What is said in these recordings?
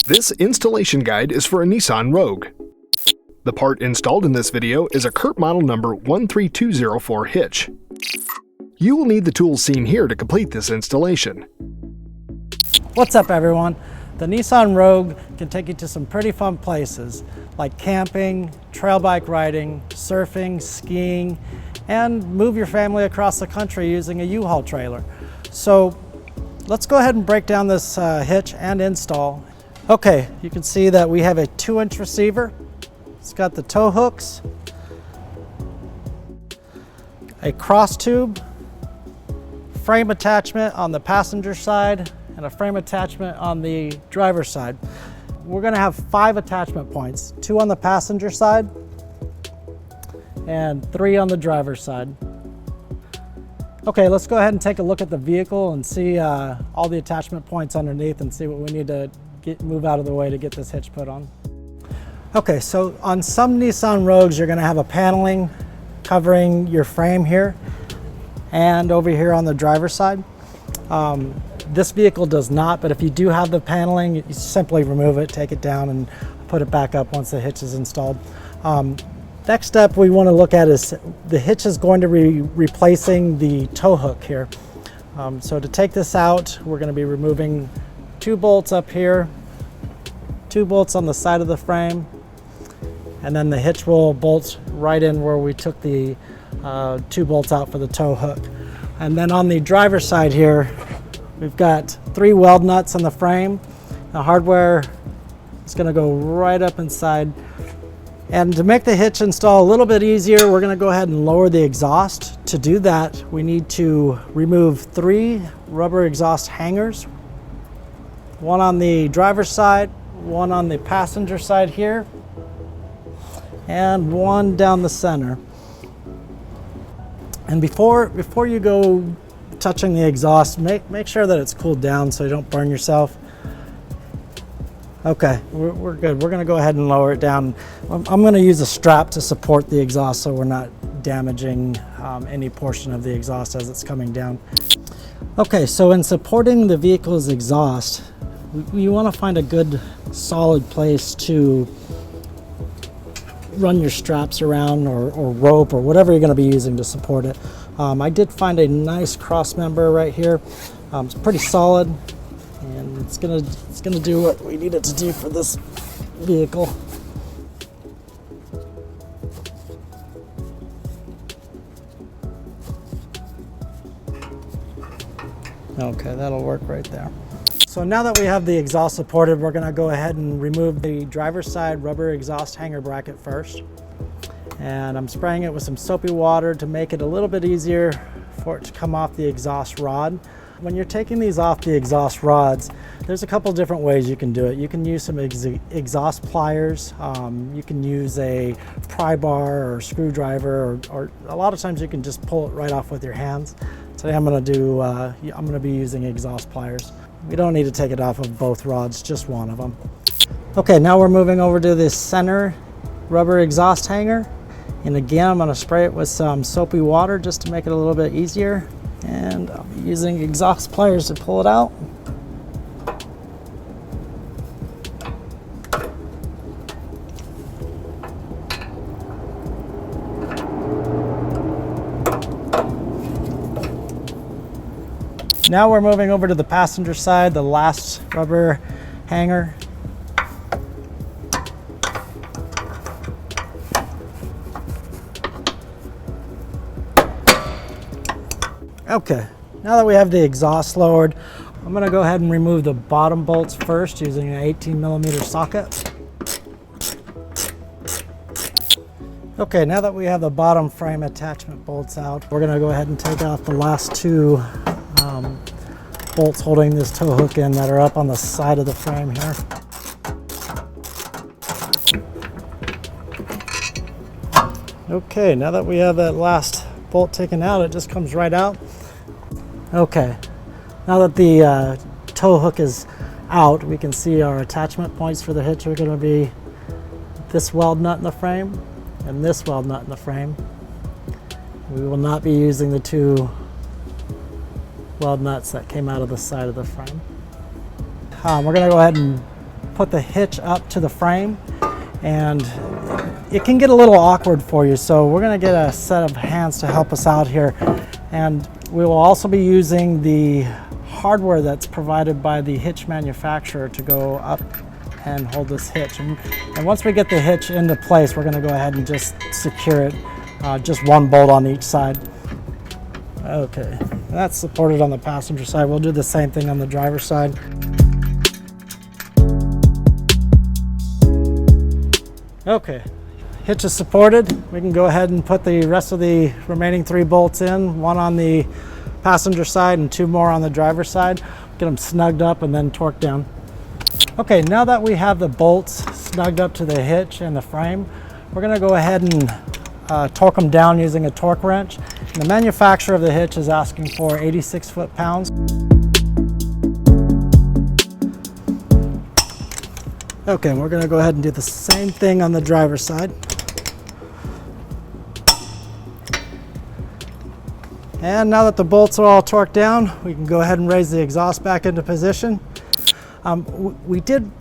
This installation guide is for a Nissan Rogue. The part installed in this video is a Curt model number 13204 Hitch. You will need the tools seen here to complete this installation. What's up everyone? The Nissan Rogue can take you to some pretty fun places like camping, trail bike riding, surfing, skiing, and move your family across the country using a U-Haul trailer. So let's go ahead and break down this hitch and install. Okay, you can see that we have a 2-inch receiver. It's got the tow hooks, a cross tube, frame attachment on the passenger side, and a frame attachment on the driver's side. We're gonna have 5 attachment points, 2 on the passenger side and 3 on the driver's side. Okay, let's go ahead and take a look at the vehicle and see all the attachment points underneath and see what we need to move out of the way to get this hitch put on. Okay, so on some Nissan Rogues, you're gonna have a paneling covering your frame here and over here on the driver's side. This vehicle does not, but if you do have the paneling, you simply remove it, take it down, and put it back up once the hitch is installed. Next step we want to look at is the hitch is going to be replacing the tow hook here. So to take this out, we're going to be removing 2 bolts up here, 2 bolts on the side of the frame, and then the hitch will bolt right in where we took the 2 bolts out for the tow hook. And then on the driver's side here, we've got 3 weld nuts on the frame. The hardware is going to go right up inside. And to make the hitch install a little bit easier, we're going to go ahead and lower the exhaust. To do that, we need to remove 3 rubber exhaust hangers. 1 on the driver's side, 1 on the passenger side here, and 1 down the center. And before you go touching the exhaust, make sure that it's cooled down so you don't burn yourself. Okay, we're good. We're gonna go ahead and lower it down. I'm gonna use a strap to support the exhaust so we're not damaging any portion of the exhaust as it's coming down. Okay, so in supporting the vehicle's exhaust, you wanna find a good solid place to run your straps around or rope or whatever you're gonna be using to support it. I did find a nice cross member right here. It's pretty solid, and it's gonna do what we need it to do for this vehicle. Okay, that'll work right there. So now that we have the exhaust supported, we're gonna go ahead and remove the driver's side rubber exhaust hanger bracket first. And I'm spraying it with some soapy water to make it a little bit easier for it to come off the exhaust rod. When you're taking these off the exhaust rods, there's a couple different ways you can do it. You can use some exhaust pliers. You can use a pry bar or screwdriver, or a lot of times you can just pull it right off with your hands. Today I'm gonna be using exhaust pliers. We don't need to take it off of both rods, just one of them. Okay, now we're moving over to this center rubber exhaust hanger. And again, I'm gonna spray it with some soapy water just to make it a little bit easier. And I'll be using exhaust pliers to pull it out. Now we're moving over to the passenger side, the last rubber hanger. Okay, now that we have the exhaust lowered, I'm gonna go ahead and remove the bottom bolts first using an 18mm socket. Okay, now that we have the bottom frame attachment bolts out, we're gonna go ahead and take off the last 2 bolts holding this tow hook in that are up on the side of the frame here. Okay, now that we have that last bolt taken out, it just comes right out. Okay, now that the tow hook is out, we can see our attachment points for the hitch are going to be this weld nut in the frame and this weld nut in the frame. We will not be using the 2 weld nuts that came out of the side of the frame. We're going to go ahead and put the hitch up to the frame, and it can get a little awkward for you. So we're gonna get a set of hands to help us out here. And we will also be using the hardware that's provided by the hitch manufacturer to go up and hold this hitch. And once we get the hitch into place, we're gonna go ahead and just secure it, just one bolt on each side. Okay, that's supported on the passenger side. We'll do the same thing on the driver's side. Okay, hitch is supported. We can go ahead and put the rest of the remaining 3 bolts in, one on the passenger side and 2 more on the driver's side. Get them snugged up and then torqued down. Okay, now that we have the bolts snugged up to the hitch and the frame, we're gonna go ahead and torque them down using a torque wrench. And the manufacturer of the hitch is asking for 86 foot-pounds. Okay, and we're gonna go ahead and do the same thing on the driver's side. And now that the bolts are all torqued down, we can go ahead and raise the exhaust back into position. We did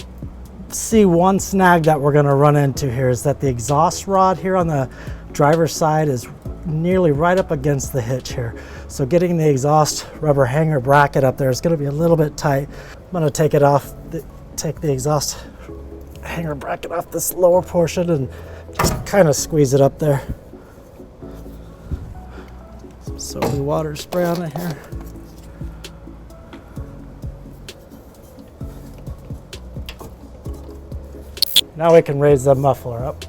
see one snag that we're gonna run into here, is that the exhaust rod here on the driver's side is nearly right up against the hitch here. So getting the exhaust rubber hanger bracket up there is gonna be a little bit tight. I'm gonna take it off, take the exhaust hanger bracket off this lower portion and just kind of squeeze it up there. Some soapy water spray on it here. Now we can raise the muffler up.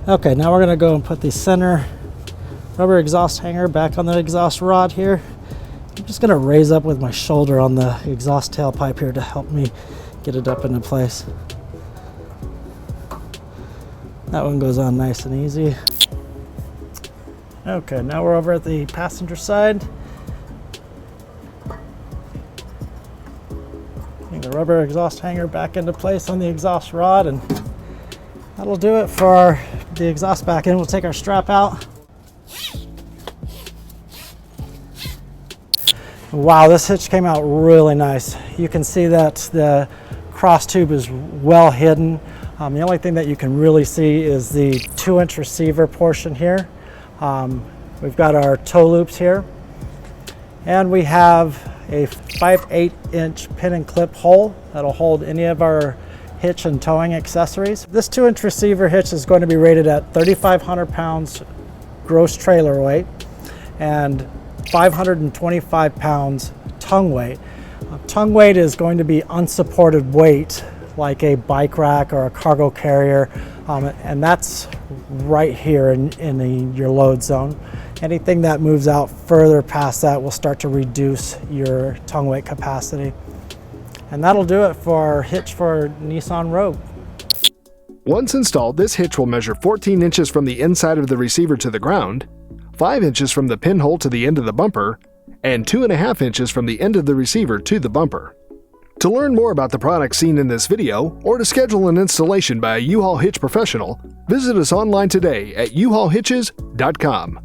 Okay, now we're gonna go and put the center rubber exhaust hanger back on the exhaust rod here. I'm just gonna raise up with my shoulder on the exhaust tailpipe here to help me get it up into place. That one goes on nice and easy. Okay, now we're over at the passenger side. Putting the rubber exhaust hanger back into place on the exhaust rod, and that'll do it for the exhaust back in. We'll take our strap out. Wow, this hitch came out really nice. You can see that the cross tube is well hidden. The only thing that you can really see is the 2-inch receiver portion here. We've got our toe loops here, and we have a 5/8-inch pin and clip hole that'll hold any of our hitch and towing accessories. This 2-inch receiver hitch is going to be rated at 3,500 pounds gross trailer weight and 525 pounds tongue weight. Tongue weight is going to be unsupported weight like a bike rack or a cargo carrier, and that's right here in your load zone. Anything that moves out further past that will start to reduce your tongue weight capacity. And that'll do it for our hitch for Nissan Rogue. Once installed, this hitch will measure 14 inches from the inside of the receiver to the ground, 5 inches from the pinhole to the end of the bumper, and 2.5 inches from the end of the receiver to the bumper. To learn more about the products seen in this video, or to schedule an installation by a U-Haul Hitch professional, visit us online today at uhaulhitches.com.